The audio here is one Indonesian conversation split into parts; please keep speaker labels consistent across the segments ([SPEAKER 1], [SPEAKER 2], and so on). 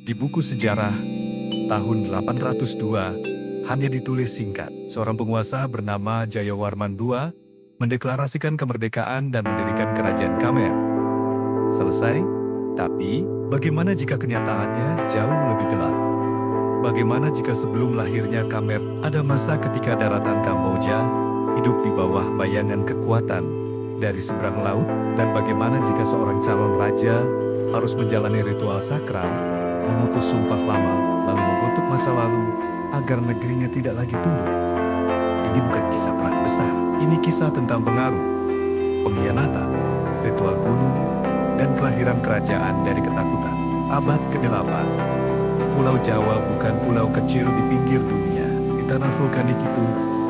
[SPEAKER 1] Di buku sejarah tahun 802 hanya ditulis singkat. Seorang penguasa bernama Jayawarman II mendeklarasikan kemerdekaan dan mendirikan kerajaan Khmer. Selesai? Tapi, bagaimana jika kenyataannya jauh lebih gelap? Bagaimana jika sebelum lahirnya Khmer, ada masa ketika daratan Kamboja hidup di bawah bayangan kekuatan dari seberang laut? Dan bagaimana jika seorang calon raja harus menjalani ritual sakral, memutus sumpah lama, lalu mengutuk masa lalu, agar negerinya tidak lagi tumbuh? Ini bukan kisah perang besar, ini kisah tentang pengaruh, pengkhianatan, ritual bunuh, dan kelahiran kerajaan dari ketakutan. Abad ke-8. Pulau Jawa bukan pulau kecil di pinggir dunia. Di tanah vulkanik itu,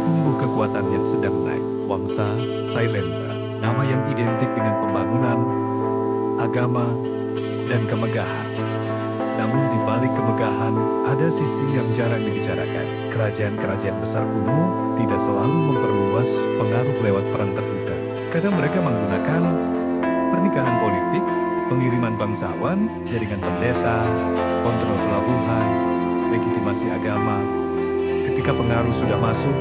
[SPEAKER 1] tumbuh kekuatan yang sedang naik. Wangsa, Sailendra, nama yang identik dengan pembangunan, agama, dan kemegahan. Namun di balik kemegahan, ada sisi yang jarang dibicarakan. Kerajaan-kerajaan besar kuno tidak selalu memperluas pengaruh lewat perang terbuka. Kadang mereka menggunakan pernikahan politik, pengiriman bangsawan, jaringan pendeta, kontrol pelabuhan, legitimasi agama. Ketika pengaruh sudah masuk,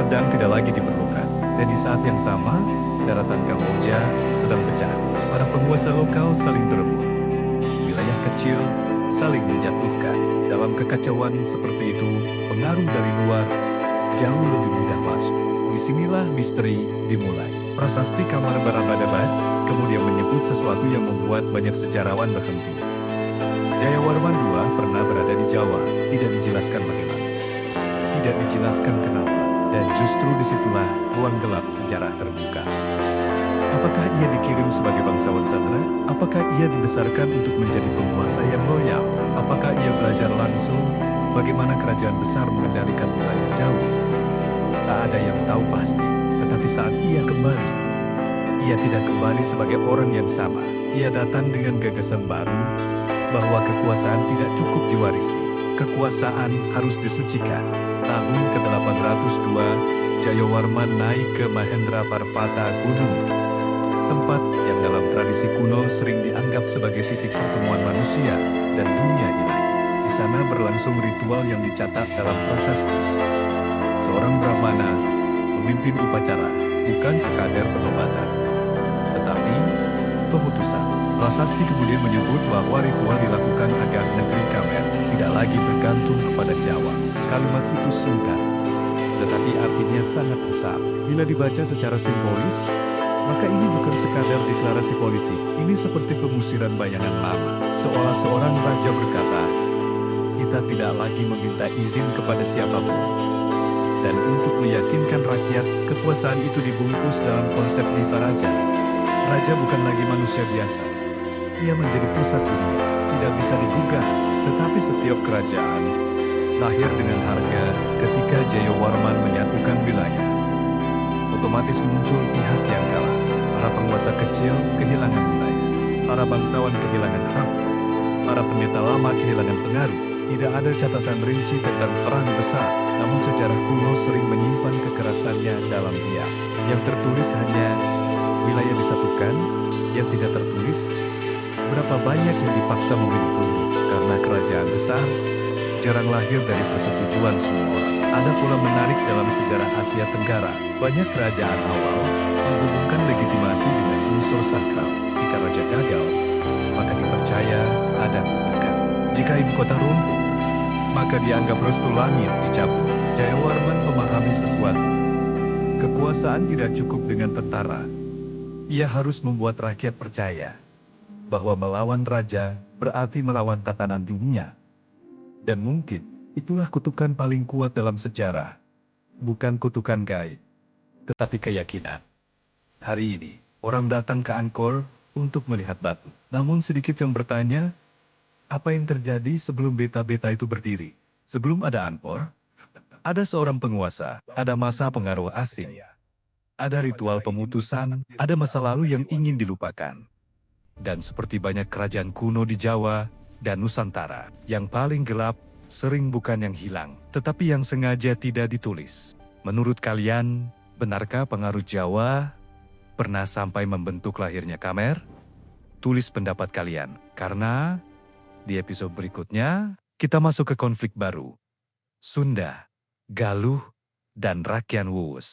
[SPEAKER 1] pedang tidak lagi diperlukan. Dan di saat yang sama, daratan Kamboja sedang pecah. Para penguasa lokal saling berebut. Wilayah kecil saling menjatuhkan. Dalam kekacauan seperti itu, pengaruh dari luar jauh lebih mudah masuk. Disinilah misteri dimulai. Prasasti Kamar Barabadabat kemudian menyebut sesuatu yang membuat banyak sejarawan berhenti. Jayawarman II pernah berada di Jawa, tidak dijelaskan bagaimana. Tidak dijelaskan kenapa. Dan justru disitulah ruang gelap sejarah terbuka. Apakah ia dikirim sebagai bangsawan sandera? Apakah ia dibesarkan untuk menjadi penguasa yang loyal? Apakah ia belajar langsung bagaimana kerajaan besar mengendalikan wilayah jauh? Tak ada yang tahu pasti, tetapi saat ia kembali, ia tidak kembali sebagai orang yang sama. Ia datang dengan gagasan baru, bahwa kekuasaan tidak cukup diwarisi. Kekuasaan harus disucikan. Tahun ke-802, Jayawarman naik ke Mahendra Parpata Gunung, tempat yang dalam tradisi kuno sering dianggap sebagai titik pertemuan manusia dan dunia ilahi. Di sana berlangsung ritual yang dicatat dalam prasasti. Seorang Brahmana memimpin upacara, bukan sekadar penobatan, tetapi pemutusan. Prasasti kemudian menyebut bahwa ritual dilakukan agar negeri Khmer tidak lagi bergantung kepada Jawa. Kalimat itu singkat, tetapi artinya sangat besar. Bila dibaca secara simbolis, maka ini bukan sekadar deklarasi politik. Ini seperti pengusiran bayangan lama. Seolah seorang raja berkata, kita tidak lagi meminta izin kepada siapapun. Dan untuk meyakinkan rakyat, kekuasaan itu dibungkus dalam konsep Nivaraja. Raja bukan lagi manusia biasa. Ia menjadi pusat dunia, tidak bisa digugah. Tetapi setiap kerajaan lahir dengan harga ketika Jayawarman menyatukan wilayah. Otomatis muncul pihak yang kalah. Para penguasa kecil kehilangan wilayah. Para bangsawan kehilangan hak. Para pendeta lama kehilangan pengaruh. Tidak ada catatan rinci tentang perang besar, namun sejarah kuno sering menyimpan kekerasannya dalam diam. Yang tertulis hanya wilayah disatukan, yang tidak tertulis berapa banyak yang dipaksa memilih tunduk karena kerajaan besar jarang lahir dari persetujuan semua orang. Ada pula menarik dalam sejarah Asia Tenggara. Banyak kerajaan awal menghubungkan legitimasi dengan unsur sakral. Jika raja gagal, maka dipercaya ada kutukan. Jika ibu kota runtuh, maka dianggap restu langit dicabut. Jayawarman memahami sesuatu. Kekuasaan tidak cukup dengan tentara. Ia harus membuat rakyat percaya bahwa melawan raja berarti melawan tatanan dunia. Dan mungkin itulah kutukan paling kuat dalam sejarah. Bukan kutukan gaib, tetapi keyakinan. Hari ini, orang datang ke Angkor untuk melihat batu. Namun sedikit yang bertanya, apa yang terjadi sebelum beta-beta itu berdiri? Sebelum ada Angkor, ada seorang penguasa, ada masa pengaruh asing, ada ritual pemutusan, ada masa lalu yang ingin dilupakan. Dan seperti banyak kerajaan kuno di Jawa dan Nusantara, yang paling gelap sering bukan yang hilang, tetapi yang sengaja tidak ditulis. Menurut kalian, benarkah pengaruh Jawa pernah sampai membentuk lahirnya Khmer? Tulis pendapat kalian, karena Di episode berikutnya, kita masuk ke konflik baru. Sunda, Galuh, dan Rakyat Wus.